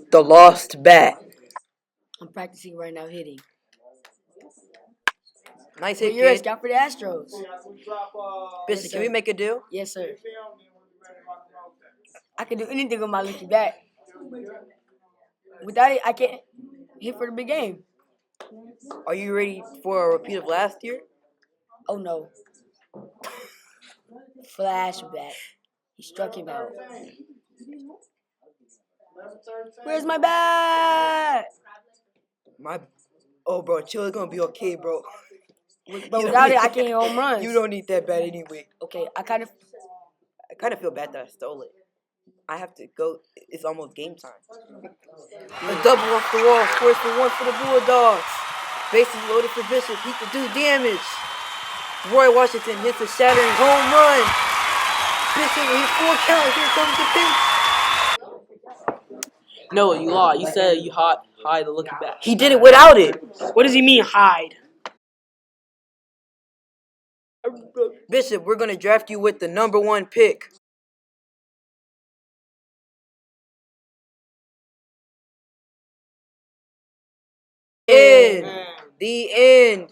The lost bat. I'm practicing right now hitting. Nice But hit, you're a kid. scout for the Astros. Bishop, Yes, can we sir. make a deal? Yes, sir. I can do anything with my lucky bat. Without it, I can't hit for the big game. Are you ready for a repeat of last year? Oh no. Flashback. He struck him out. Where's my bat? Bro, chill. It's gonna be okay, bro. But without it, I can't hit home runs. You don't need that bat anyway. Okay, I kind of feel bad that I stole it. I have to go. It's almost game time. A double off the wall. Scores for one for the Bulldogs. Bases loaded for Bishop. He can do damage. Roy Washington hits a shattering home run. Bishop hits full count. Here comes the pinch. No, you lied. You said you hide the lucky bat. He did it without it. What does he mean hide? Bishop, we're gonna draft you with the #1 pick. The end.